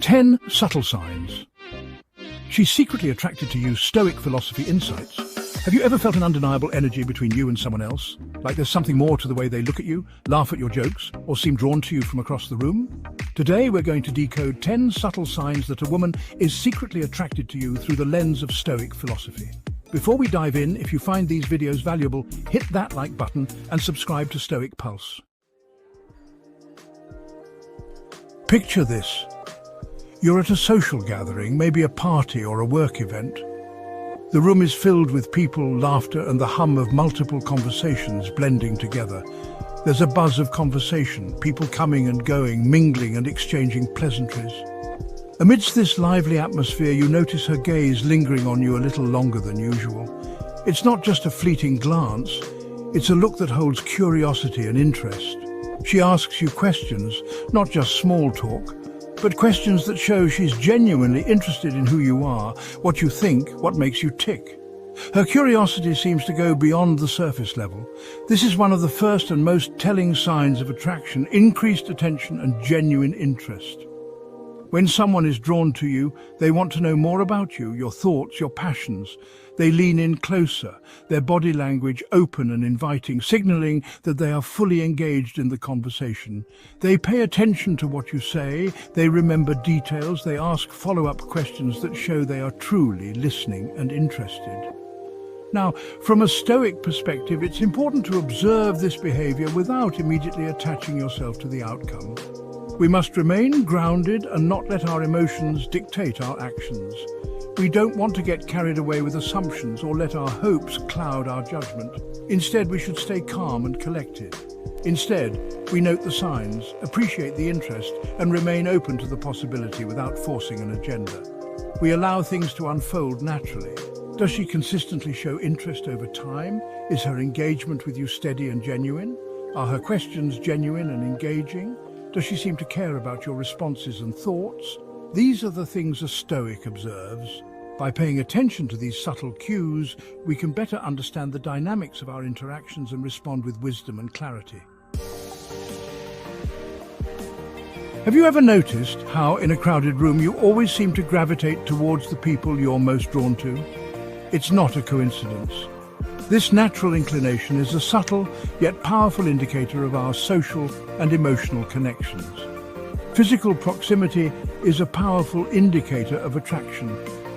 10 subtle signs. She's secretly attracted to you. Stoic philosophy insights. Have you ever felt an undeniable energy between you and someone else? Like there's something more to the way they look at you, laugh at your jokes, or seem drawn to you from across the room? Today we're going to decode 10 subtle signs that a woman is secretly attracted to you through the lens of Stoic philosophy. Before we dive in, if you find these videos valuable, hit that like button and subscribe to Stoic Pulse. Picture this. You're at a social gathering, maybe a party or a work event. The room is filled with people, laughter, and the hum of multiple conversations blending together. There's a buzz of conversation, people coming and going, mingling and exchanging pleasantries. Amidst this lively atmosphere, you notice her gaze lingering on you a little longer than usual. It's not just a fleeting glance, it's a look that holds curiosity and interest. She asks you questions, not just small talk, but questions that show she's genuinely interested in who you are, what you think, what makes you tick. Her curiosity seems to go beyond the surface level. This is one of the first and most telling signs of attraction: increased attention and genuine interest. When someone is drawn to you, they want to know more about you, your thoughts, your passions. They lean in closer, their body language open and inviting, signaling that they are fully engaged in the conversation. They pay attention to what you say, they remember details, they ask follow-up questions that show they are truly listening and interested. Now, from a Stoic perspective, it's important to observe this behavior without immediately attaching yourself to the outcome. We must remain grounded and not let our emotions dictate our actions. We don't want to get carried away with assumptions or let our hopes cloud our judgment. Instead, we should stay calm and collected. Instead, we note the signs, appreciate the interest, and remain open to the possibility without forcing an agenda. We allow things to unfold naturally. Does she consistently show interest over time? Is her engagement with you steady and genuine? Are her questions genuine and engaging? Does she seem to care about your responses and thoughts? These are the things a Stoic observes. By paying attention to these subtle cues, we can better understand the dynamics of our interactions and respond with wisdom and clarity. Have you ever noticed how, in a crowded room, you always seem to gravitate towards the people you're most drawn to? It's not a coincidence. This natural inclination is a subtle yet powerful indicator of our social and emotional connections. Physical proximity is a powerful indicator of attraction.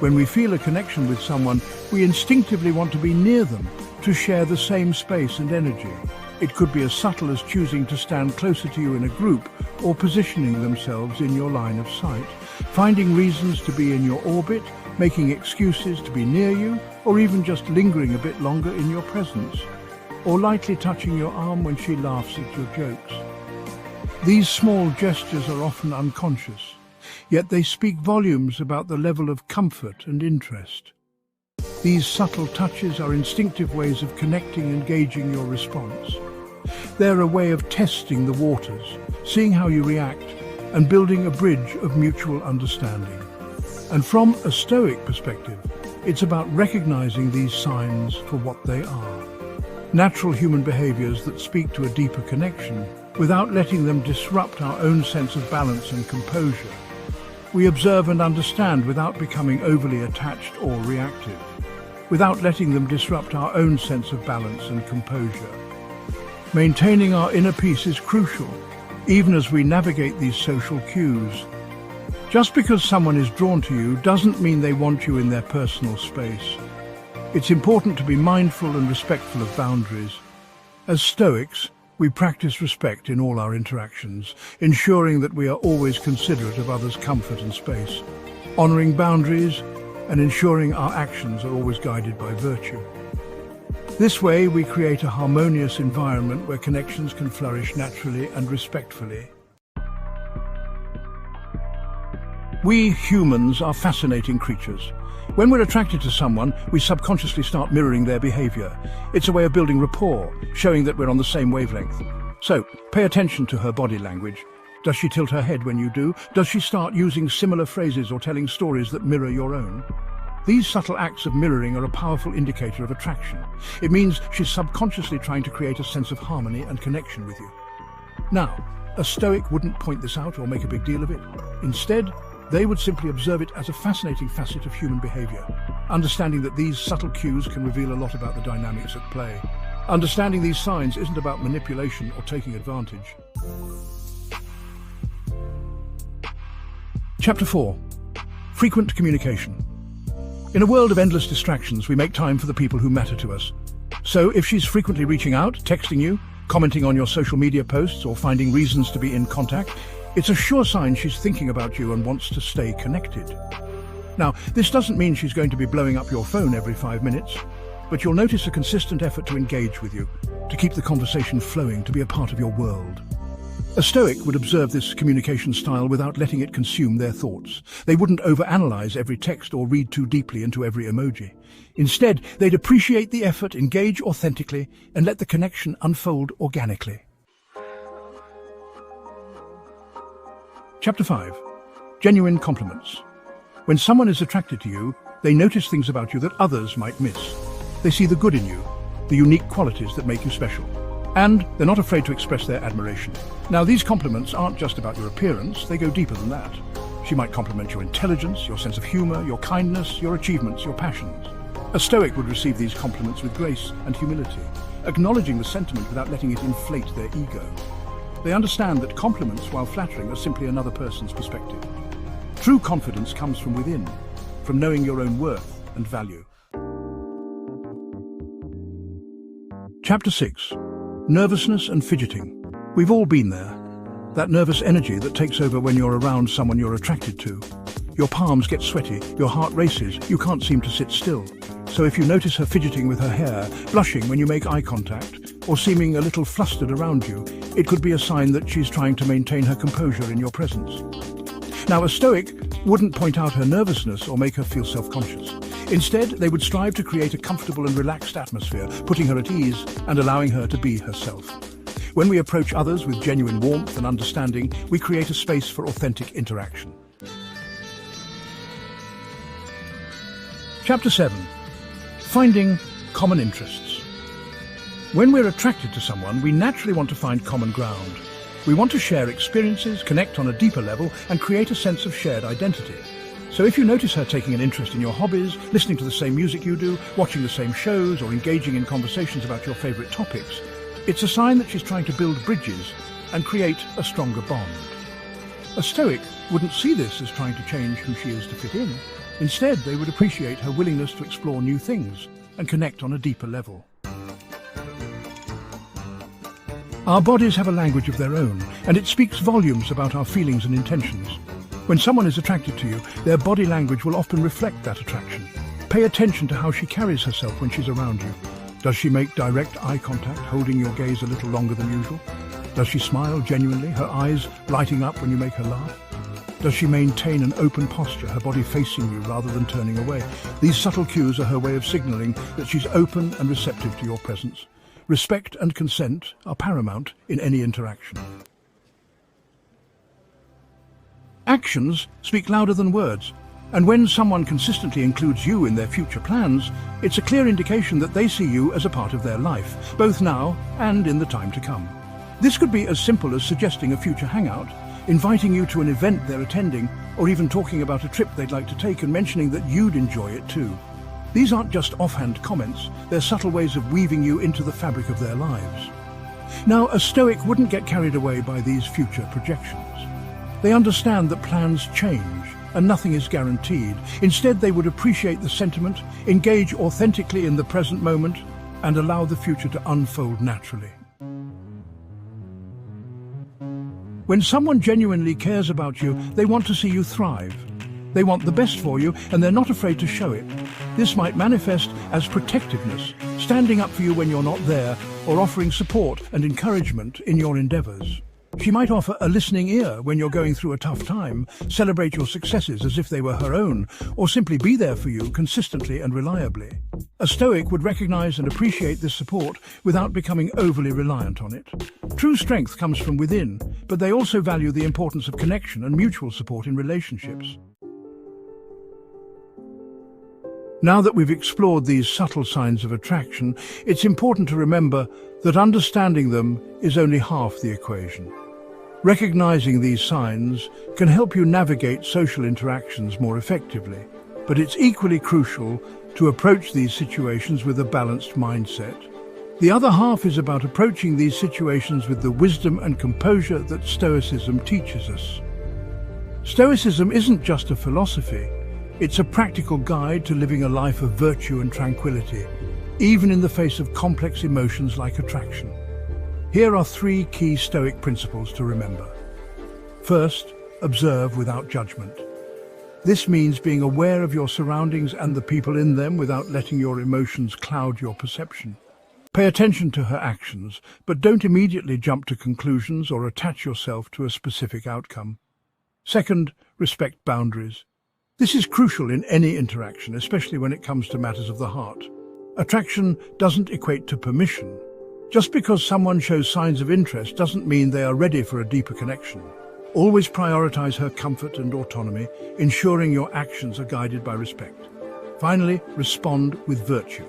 When we feel a connection with someone, we instinctively want to be near them, to share the same space and energy. It could be as subtle as choosing to stand closer to you in a group or positioning themselves in your line of sight, finding reasons to be in your orbit, making excuses to be near you, or even just lingering a bit longer in your presence, or lightly touching your arm when she laughs at your jokes. These small gestures are often unconscious, yet they speak volumes about the level of comfort and interest. These subtle touches are instinctive ways of connecting and gauging your response. They're a way of testing the waters, seeing how you react, and building a bridge of mutual understanding. And from a Stoic perspective, it's about recognizing these signs for what they are. Natural human behaviors that speak to a deeper connection without letting them disrupt our own sense of balance and composure. We observe and understand without becoming overly attached or reactive, without letting them disrupt our own sense of balance and composure. Maintaining our inner peace is crucial, even as we navigate these social cues. Just because someone is drawn to you doesn't mean they want you in their personal space. It's important to be mindful and respectful of boundaries. As Stoics, we practice respect in all our interactions, ensuring that we are always considerate of others' comfort and space, honoring boundaries and ensuring our actions are always guided by virtue. This way, we create a harmonious environment where connections can flourish naturally and respectfully. We humans are fascinating creatures. When we're attracted to someone, we subconsciously start mirroring their behavior. It's a way of building rapport, showing that we're on the same wavelength. So, pay attention to her body language. Does she tilt her head when you do? Does she start using similar phrases or telling stories that mirror your own? These subtle acts of mirroring are a powerful indicator of attraction. It means she's subconsciously trying to create a sense of harmony and connection with you. Now, a Stoic wouldn't point this out or make a big deal of it. Instead, They would simply observe it as a fascinating facet of human behavior, understanding that these subtle cues can reveal a lot about the dynamics at play. Understanding these signs isn't about manipulation or taking advantage. Chapter 4. Frequent communication. In a world of endless distractions, we make time for the people who matter to us. So if she's frequently reaching out, texting you, commenting on your social media posts, or finding reasons to be in contact, it's a sure sign she's thinking about you and wants to stay connected. Now, this doesn't mean she's going to be blowing up your phone every 5 minutes, but you'll notice a consistent effort to engage with you, to keep the conversation flowing, to be a part of your world. A Stoic would observe this communication style without letting it consume their thoughts. They wouldn't overanalyze every text or read too deeply into every emoji. Instead, they'd appreciate the effort, engage authentically, and let the connection unfold organically. Chapter 5. Genuine compliments. When someone is attracted to you, they notice things about you that others might miss. They see the good in you, the unique qualities that make you special. And they're not afraid to express their admiration. Now, these compliments aren't just about your appearance, they go deeper than that. She might compliment your intelligence, your sense of humor, your kindness, your achievements, your passions. A Stoic would receive these compliments with grace and humility, acknowledging the sentiment without letting it inflate their ego. They understand that compliments, while flattering, are simply another person's perspective. True confidence comes from within, from knowing your own worth and value. Chapter 6. Nervousness and fidgeting. We've all been there. That nervous energy that takes over when you're around someone you're attracted to. Your palms get sweaty, your heart races, you can't seem to sit still. So if you notice her fidgeting with her hair, blushing when you make eye contact, or seeming a little flustered around you, it could be a sign that she's trying to maintain her composure in your presence. Now, a Stoic wouldn't point out her nervousness or make her feel self-conscious. Instead, they would strive to create a comfortable and relaxed atmosphere, putting her at ease and allowing her to be herself. When we approach others with genuine warmth and understanding, we create a space for authentic interaction. Chapter 7. Finding common interests. When we're attracted to someone, we naturally want to find common ground. We want to share experiences, connect on a deeper level, and create a sense of shared identity. So if you notice her taking an interest in your hobbies, listening to the same music you do, watching the same shows, or engaging in conversations about your favorite topics, it's a sign that she's trying to build bridges and create a stronger bond. A Stoic wouldn't see this as trying to change who she is to fit in. Instead, they would appreciate her willingness to explore new things and connect on a deeper level. Our bodies have a language of their own, and it speaks volumes about our feelings and intentions. When someone is attracted to you, their body language will often reflect that attraction. Pay attention to how she carries herself when she's around you. Does she make direct eye contact, holding your gaze a little longer than usual? Does she smile genuinely, her eyes lighting up when you make her laugh? Does she maintain an open posture, her body facing you rather than turning away? These subtle cues are her way of signaling that she's open and receptive to your presence. Respect and consent are paramount in any interaction. Actions speak louder than words, and when someone consistently includes you in their future plans, it's a clear indication that they see you as a part of their life, both now and in the time to come. This could be as simple as suggesting a future hangout, inviting you to an event they're attending, or even talking about a trip they'd like to take and mentioning that you'd enjoy it too. These aren't just offhand comments, they're subtle ways of weaving you into the fabric of their lives. Now, a Stoic wouldn't get carried away by these future projections. They understand that plans change and nothing is guaranteed. Instead, they would appreciate the sentiment, engage authentically in the present moment, and allow the future to unfold naturally. When someone genuinely cares about you, they want to see you thrive. They want the best for you, and they're not afraid to show it. This might manifest as protectiveness, standing up for you when you're not there, or offering support and encouragement in your endeavors. She might offer a listening ear when you're going through a tough time, celebrate your successes as if they were her own, or simply be there for you consistently and reliably. A Stoic would recognize and appreciate this support without becoming overly reliant on it. True strength comes from within, but they also value the importance of connection and mutual support in relationships. Now that we've explored these subtle signs of attraction, it's important to remember that understanding them is only half the equation. Recognizing these signs can help you navigate social interactions more effectively, but it's equally crucial to approach these situations with a balanced mindset. The other half is about approaching these situations with the wisdom and composure that Stoicism teaches us. Stoicism isn't just a philosophy, it's a practical guide to living a life of virtue and tranquility, even in the face of complex emotions like attraction. Here are 3 key Stoic principles to remember. First, observe without judgment. This means being aware of your surroundings and the people in them without letting your emotions cloud your perception. Pay attention to her actions, but don't immediately jump to conclusions or attach yourself to a specific outcome. Second, respect boundaries. This is crucial in any interaction, especially when it comes to matters of the heart. Attraction doesn't equate to permission. Just because someone shows signs of interest doesn't mean they are ready for a deeper connection. Always prioritize her comfort and autonomy, ensuring your actions are guided by respect. Finally, respond with virtue.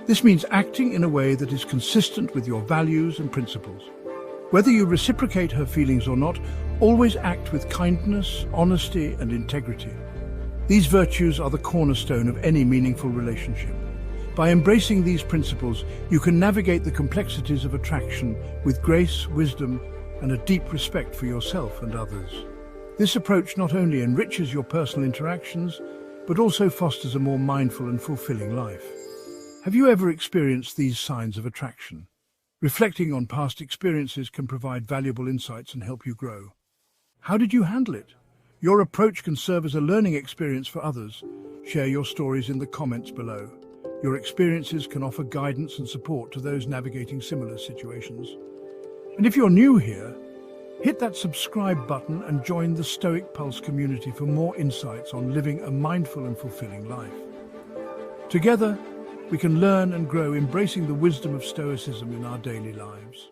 This means acting in a way that is consistent with your values and principles. Whether you reciprocate her feelings or not, always act with kindness, honesty, and integrity. These virtues are the cornerstone of any meaningful relationship. By embracing these principles, you can navigate the complexities of attraction with grace, wisdom, and a deep respect for yourself and others. This approach not only enriches your personal interactions, but also fosters a more mindful and fulfilling life. Have you ever experienced these signs of attraction? Reflecting on past experiences can provide valuable insights and help you grow. How did you handle it? Your approach can serve as a learning experience for others. Share your stories in the comments below. Your experiences can offer guidance and support to those navigating similar situations. And if you're new here, hit that subscribe button and join the Stoic Pulse community for more insights on living a mindful and fulfilling life. Together, we can learn and grow, embracing the wisdom of Stoicism in our daily lives.